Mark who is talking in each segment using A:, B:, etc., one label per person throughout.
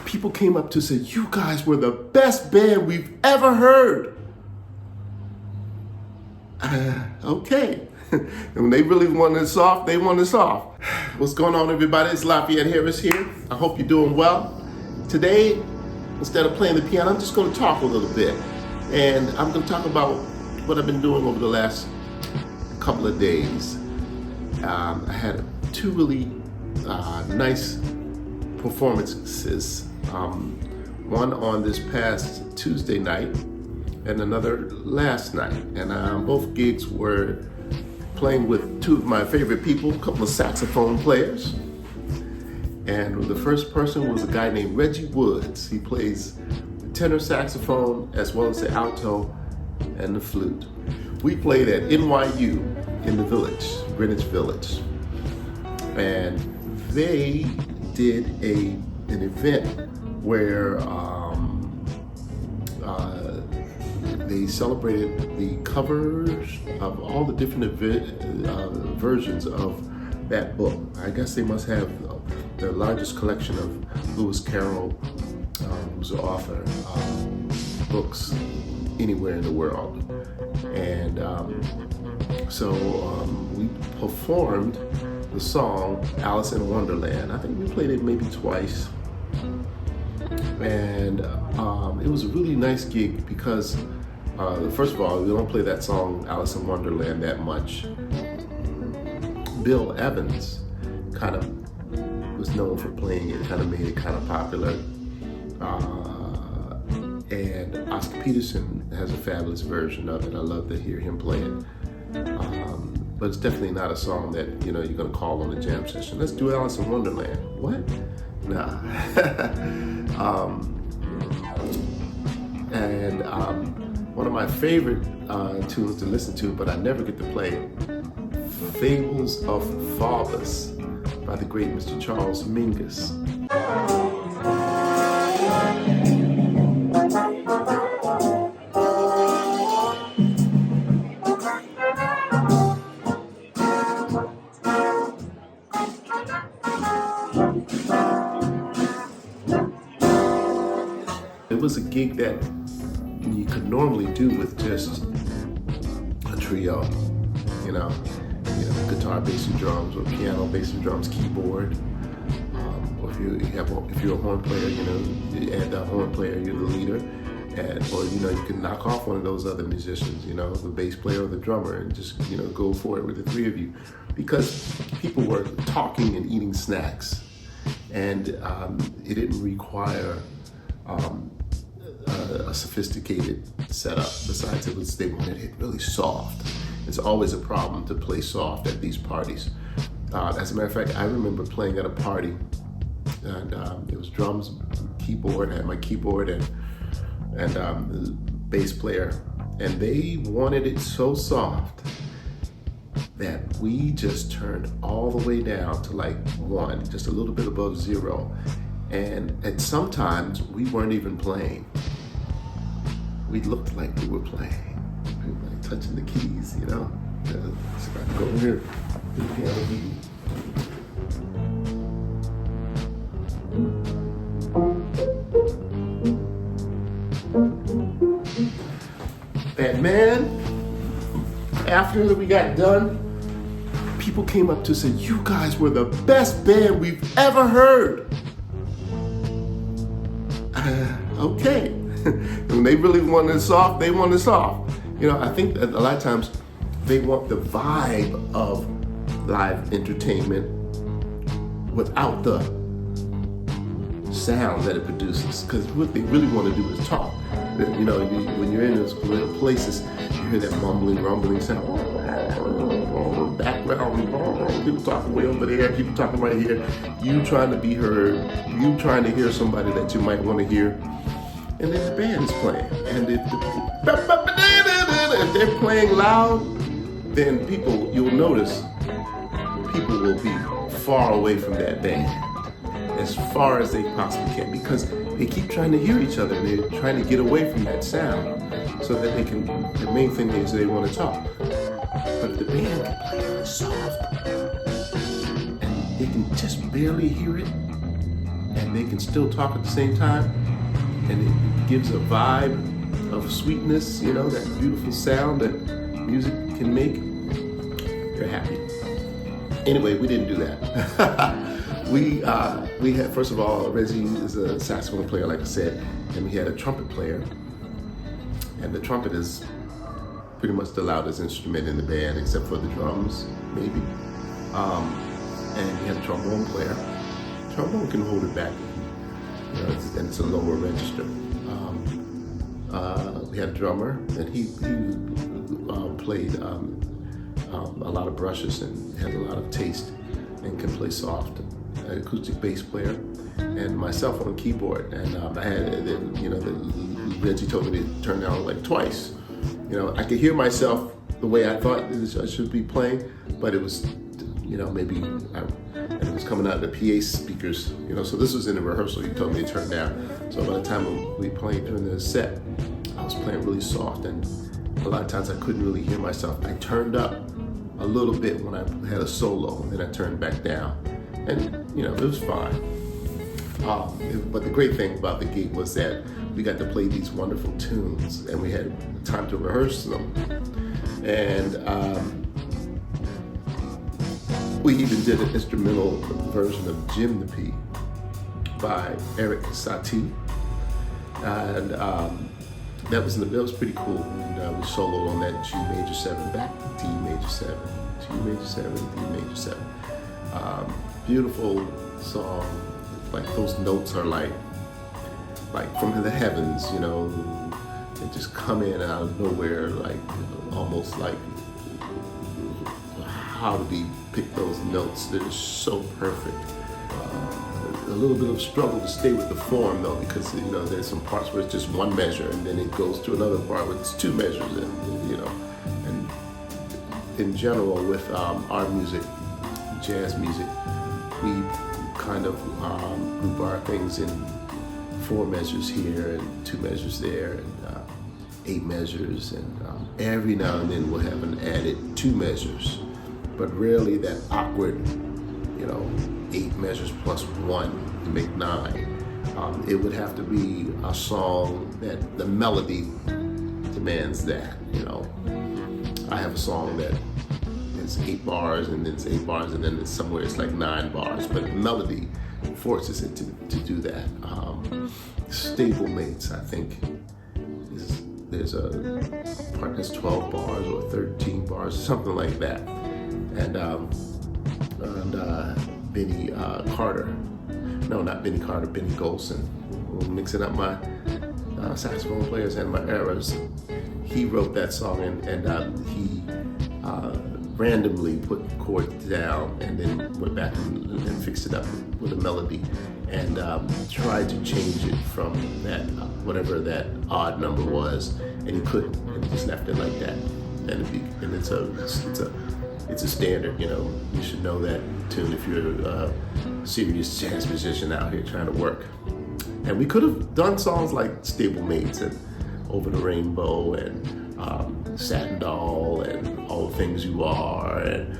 A: people came up to say, you guys were the best band we've ever heard. Okay. And when they really wanted us off, they wanted us off. What's going on, everybody? It's Lafayette Harris here. I hope you're doing well. Today, instead of playing the piano, I'm just going to talk a little bit. And I'm going to talk about what I've been doing over the last couple of days. I had two really nice performances. One on this past Tuesday night and another last night. And both gigs were playing with two of my favorite people, a couple of saxophone players. And the first person was a guy named Reggie Woods. He plays the tenor saxophone as well as the alto and the flute. We played at NYU in the Village, Greenwich Village. And they did an event where they celebrated the covers of all the different versions of that book. I guess they must have the largest collection of Lewis Carroll, who's the author, books anywhere in the world. And so we performed the song Alice in Wonderland. I think we played it maybe twice. And it was a really nice gig because first of all, we don't play that song Alice in Wonderland that much. Bill Evans kind of was known for playing it, kind of made it kind of popular. And Oscar Peterson has a fabulous version of it. I love to hear him play it. But it's definitely not a song that, you know, you're gonna call on the jam session. Let's do Alice in Wonderland. What? Nah. One of my favorite tunes to listen to, but I never get to play it, Fables of Faubus by the great Mr. Charles Mingus. It was a gig that you could normally do with just a trio, you know, guitar, bass, and drums, or piano, bass, and drums, keyboard. Or if you're a horn player, you know, you add that horn player, you're the leader, or you know, you can knock off one of those other musicians, you know, the bass player or the drummer, and just, you know, go for it with the three of you, because people were talking and eating snacks, and it didn't require a sophisticated setup. Besides, they wanted it really soft. It's always a problem to play soft at these parties. As a matter of fact, I remember playing at a party, and there was drums, keyboard. I had my keyboard and the bass player, and they wanted it so soft that we just turned all the way down to like 1, just a little bit above 0. And sometimes we weren't even playing. We looked like we were playing. We were like touching the keys, you know? So I can go over here to the piano key. And man, after we got done, people came up to say, you guys were the best band we've ever heard. Okay. And when they really wanted us off, they wanted us off. You know, I think that a lot of times they want the vibe of live entertainment without the sound that it produces. Because what they really want to do is talk. You know, when you're in those little places, you hear that mumbling, rumbling sound. Background, people talking way over there, people talking right here. You trying to be heard, you trying to hear somebody that you might want to hear. And then the band is playing. And if they're playing loud, then you'll notice people will be far away from that band, as far as they possibly can, because they keep trying to hear each other. They're trying to get away from that sound so that they can, the main thing is they want to talk. But if the band can play really soft, and they can just barely hear it, and they can still talk at the same time, and it gives a vibe of sweetness, you know, that beautiful sound that music can make. You're happy. Anyway, we didn't do that. we had, first of all, Reggie is a saxophone player, like I said, and we had a trumpet player, and the trumpet is pretty much the loudest instrument in the band, except for the drums, maybe. And we had a trombone player. Trombone can hold it back, you know, and it's a lower register. We had a drummer, and he played a lot of brushes and has a lot of taste and can play soft. An acoustic bass player, and myself on the keyboard. And I had, you know, Reggie told me to turn down like twice. You know, I could hear myself the way I thought I should be playing, but it was, you know, maybe and it was coming out of the PA speakers, you know, so this was in the rehearsal. He told me to turn down. So by the time we played during the set, I was playing really soft, and a lot of times I couldn't really hear myself. I turned up a little bit when I had a solo, and then I turned back down. And, you know, it was fine. But the great thing about the gig was that we got to play these wonderful tunes, and we had time to rehearse them. And we even did an instrumental version of Gymnopédie by Erik and Satie. And that was pretty cool. And we soloed on that G major 7 back to D major 7, G major 7, D major 7. Beautiful song. Like those notes are like from the heavens, you know. They just come in out of nowhere, like almost like how do we pick those notes? They're so perfect. A little bit of struggle to stay with the form though, because you know there's some parts where it's just one measure, and then it goes to another part where it's 2 measures, and you know, and in general with our music, jazz music, we kind of group our things in 4 measures here and 2 measures there, and 8 measures, and every now and then we'll have an added 2 measures, but rarely that awkward, you know, 8 measures plus 1 to make 9. It would have to be a song that the melody demands that, you know. I have a song that is 8 bars, and then it's 8 bars, and then somewhere it's like 9 bars, but the melody forces it to do that. Stablemates, I think, there's a part that's 12 bars or 13 bars, something like that. And Benny Carter, no, not Benny Carter, Benny Golson, mixing up my saxophone players and my eras. He wrote that song, and he randomly put chords down and then went back and fixed it up with a melody, and tried to change it from that whatever that odd number was, and he couldn't, and he just left it like that. And it's a standard, you know. You should know that tune if you're a serious jazz musician out here trying to work. And we could have done songs like Stablemates and Over the Rainbow and Satin Doll and All the Things You Are and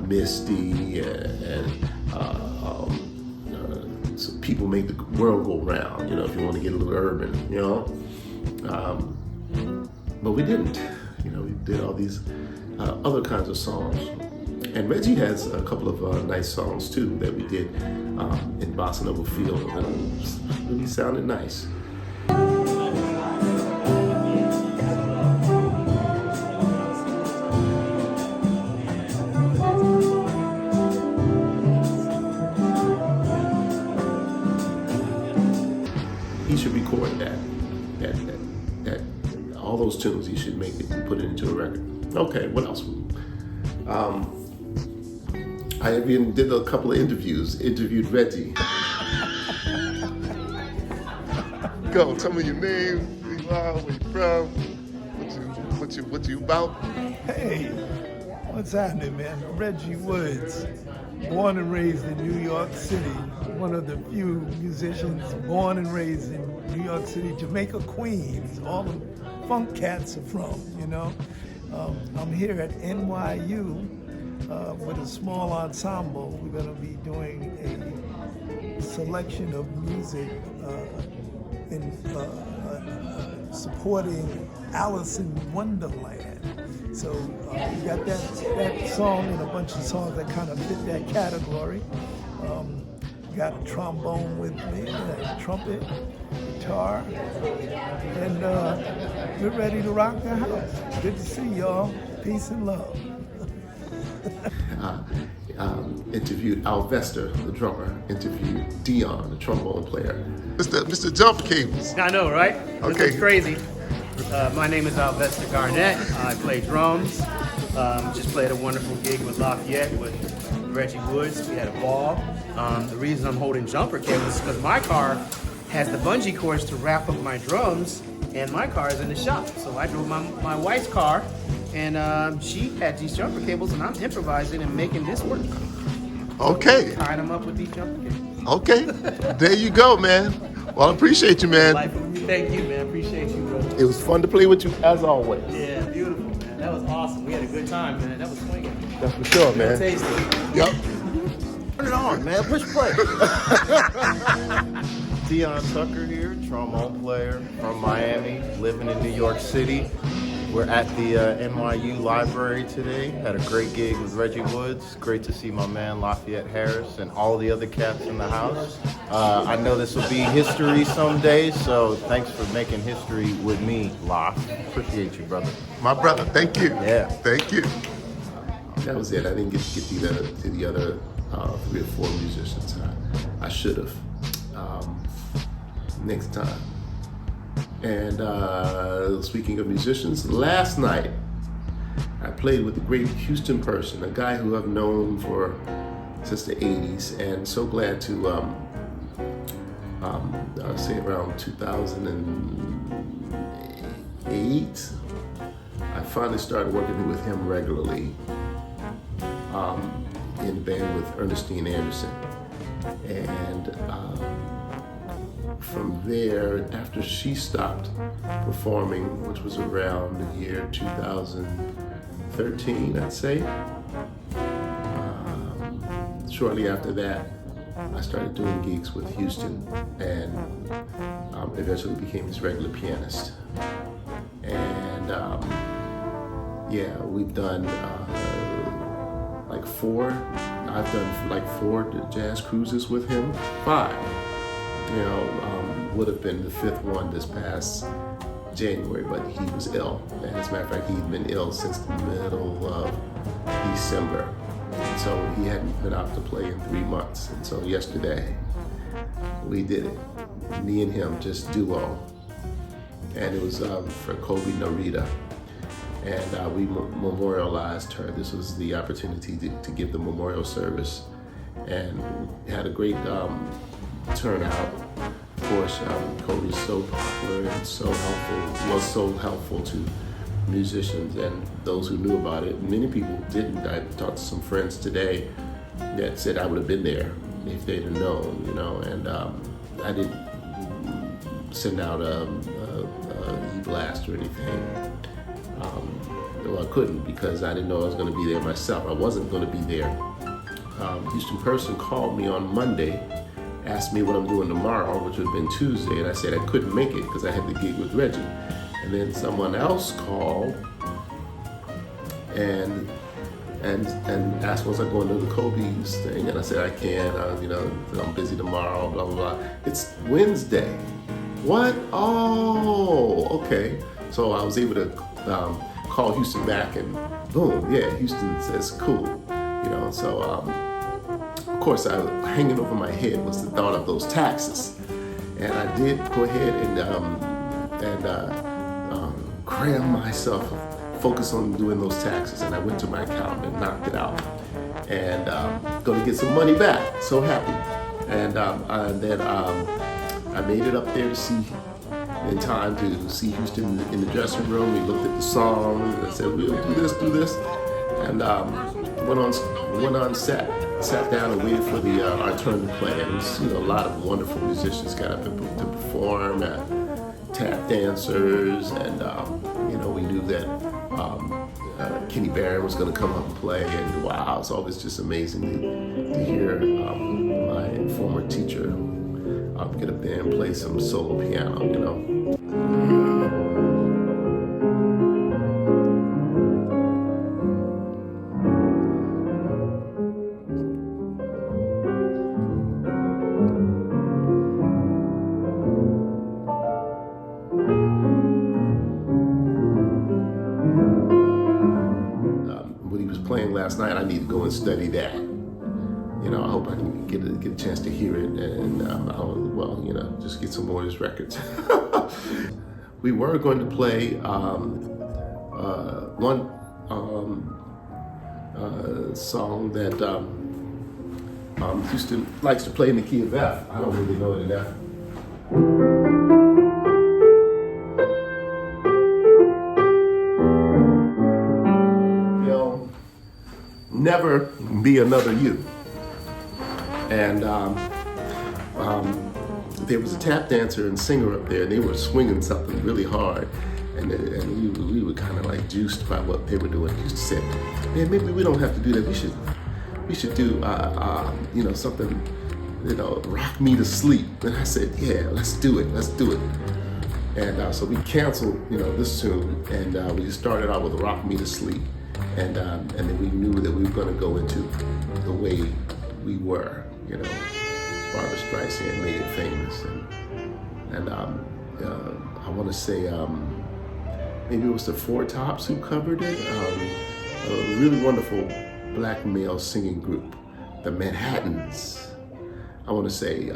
A: Misty and so People Make the World Go Round, you know, if you want to get a little urban, you know. But we didn't, you know, we did all these other kinds of songs. And Reggie has a couple of nice songs too that we did in Bossa Nova Field, and it really sounded nice. He should record that all those tunes. He should make it and put it into a record. Okay, what else? I even did a couple of interviewed Reggie. Go, tell me your name, who you are, where you from, what you about?
B: Hey, what's happening, man? Reggie Woods, born and raised in New York City, one of the few musicians born and raised in New York City, Jamaica, Queens, all the funk cats are from, you know. I'm here at NYU with a small ensemble. We're going to be doing a selection of music in supporting Alice in Wonderland. So we got that song and a bunch of songs that kind of fit that category. Got a trombone with me, a trumpet, guitar, and we're ready to rock the house. Good to see y'all. Peace and love.
A: Interviewed Alvester, the drummer. Interviewed Dion, the trombone player. Mr. Jump Cables.
C: I know, right?
A: Okay.
C: This is crazy. My name is Alvester Garnett. I play drums. Just played a wonderful gig with Lafayette with Reggie Woods. We had a ball. The reason I'm holding jumper cables is because my car has the bungee cords to wrap up my drums, and my car is in the shop. So I drove my wife's car, and she had these jumper cables, and I'm improvising and making this work.
A: Okay.
C: Tying them up with these jumper cables.
A: Okay. There you go, man. Well, I appreciate you, man.
C: Thank you, man. Appreciate you, bro.
A: It was fun to play with you, as always.
C: Yeah, beautiful, man. That was awesome. We had a good time, man. That was swinging.
A: That's for sure, man.
C: Tasty.
A: Yep.
D: Turn it on, man. Push play. Dion Tucker here, trombone player from Miami, living in New York City. We're at the NYU library today. Had a great gig with Reggie Woods. Great to see my man Lafayette Harris and all the other cats in the house. I know this will be history someday, so thanks for making history with me, Laf. Appreciate you, brother.
A: My brother, thank you.
D: Yeah.
A: Thank you. That was it. I didn't get to get to the other 3 or 4 musicians. I should have. Next time. And speaking of musicians, last night I played with the great Houston Person, a guy who I've known since the 80s, and so glad to say around 2008, I finally started working with him regularly in the band with Ernestine Anderson. And from there, after she stopped performing, which was around the year 2013, I'd say, shortly after that, I started doing gigs with Houston and eventually became his regular pianist. And yeah, we've done like 4. I've done like 4 jazz cruises with him, 5. Would have been the 5th one this past January, but he was ill. And as a matter of fact, he'd been ill since the middle of December. So he hadn't been out to play in 3 months. And so yesterday, we did it. Me and him, just duo. And it was for Cobi Narita. And we memorialized her. This was the opportunity to give the memorial service. And had a great turnout. Of course, Cobi is so popular and so helpful, was so helpful to musicians and those who knew about it. Many people didn't. I talked to some friends today that said I would have been there if they'd have known, and I didn't send out a e-blast or anything. Well, I couldn't because I didn't know I was going to be there myself. I wasn't going to be there. Houston Person called me on Monday, asked me what I'm doing tomorrow, which would have been Tuesday, and I said I couldn't make it because I had the gig with Reggie. And then someone else called and asked was I going to the Cobi's thing, and I said I can't. I'm busy tomorrow. Blah blah blah. It's Wednesday. What? Oh, okay. So I was able to call Houston back, and boom, yeah, Houston says cool. So. Of course, hanging over my head was the thought of those taxes, and I did go ahead and cram myself, focus on doing those taxes, and I went to my accountant and knocked it out, and going to get some money back. So happy, and then I made it up there to see in time to see Houston in the dressing room. We looked at the songs, and I said we'll do this, and went on set. Sat down and waited for our turn to play. And a lot of wonderful musicians got up to perform, tap dancers, and we knew that Kenny Barron was going to come up and play. And wow, it's always just amazing to hear my former teacher, get up there and play some solo piano, you know. What he was playing last night, I need to go and study that. You know, I hope I can get a chance to hear it, and well, you know, just get some more of his records. We were going to play one song that Houston likes to play in the key of F. I don't really know it in F. There'll never be another you. And there was a tap dancer and singer up there, and they were swinging something really hard, and we were kind of like juiced by what they were doing. He used to say, "Man, maybe we don't have to do that. We should do you know, something, you know, rock me to sleep." And I said, "Yeah, let's do it. And so we canceled, you know, this tune, and we just started out with "Rock Me to Sleep," and then we knew that we were going to go into the way we were. You know, Barbra Streisand made it famous, and I want to say maybe it was the Four Tops who covered it. A really wonderful black male singing group, the Manhattans. I want to say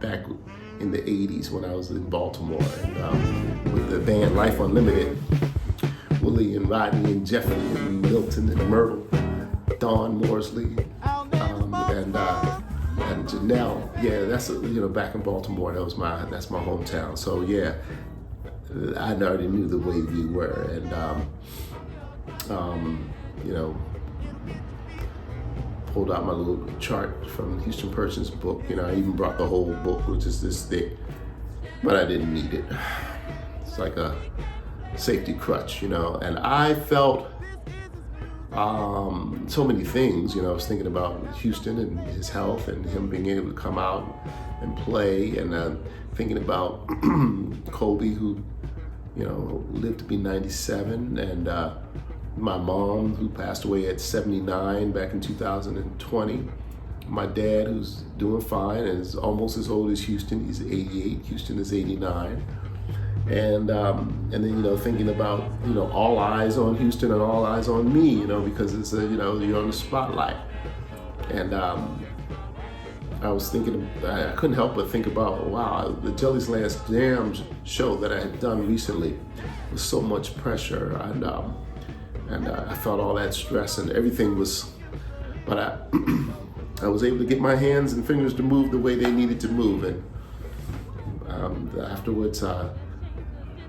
A: back in the '80s when I was in Baltimore, and with the band Life Unlimited, Willie and Rodney and Jeffrey and Milton and Myrtle, Dawn Morsley. And Janelle, yeah, that's you know, back in Baltimore. That's my hometown. So yeah, I already knew the way we were, and you know, pulled out my little chart from Houston Person's book. You know, I even brought the whole book, which is this thick, but I didn't need it. It's like a safety crutch, you know. And I felt so many things, you know. I was thinking about Houston and his health and him being able to come out and play, and thinking about Cobi, who, you know, lived to be 97, and my mom, who passed away at 79 back in 2020. My dad, who's doing fine and is almost as old as Houston. He's 88, Houston is 89. And then, you know, thinking about, you know, all eyes on Houston and all eyes on me, you know, because it's you know, you're on the spotlight. And I was thinking, I couldn't help but think about, wow, the Jelly's Last Jam show that I had done recently was so much pressure, and I felt all that stress, and everything was, but I was able to get my hands and fingers to move the way they needed to move, and afterwards I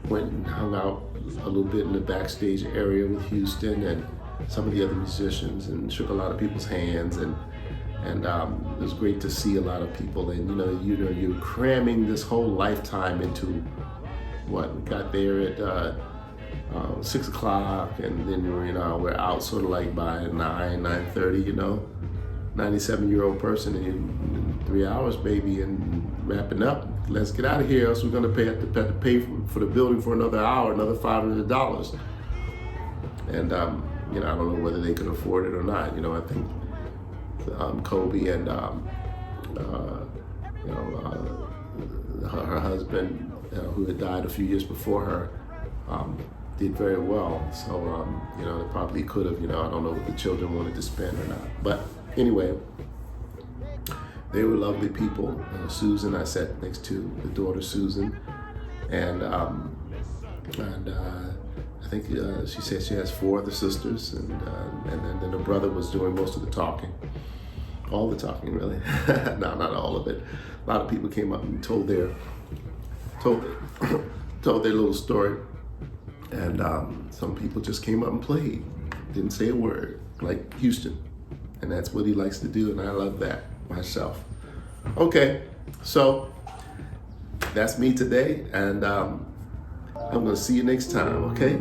A: went and hung out a little bit in the backstage area with Houston and some of the other musicians, and shook a lot of people's hands, and it was great to see a lot of people. And you know, you're cramming this whole lifetime into what? We got there at 6 o'clock, and then we're out sort of like by 9:30. You know, 97-year-old person in 3 hours, baby, and wrapping up. Let's get out of here, else we're gonna have to pay for the building for another hour, another $500. And you know, I don't know whether they could afford it or not. You know, I think Cobi and you know, her husband, who had died a few years before her, did very well. So you know, they probably could have. You know, I don't know what the children wanted to spend or not. But anyway, they were lovely people. Susan, I sat next to the daughter Susan, and I think she said she has 4 other sisters, and then her brother was doing most of the talking, all the talking really. No, not all of it. A lot of people came up and told their little story, and some people just came up and played, didn't say a word, like Houston, and that's what he likes to do, and I love that myself. Okay, so that's me today, and I'm gonna see you next time, okay?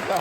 A: Yeah,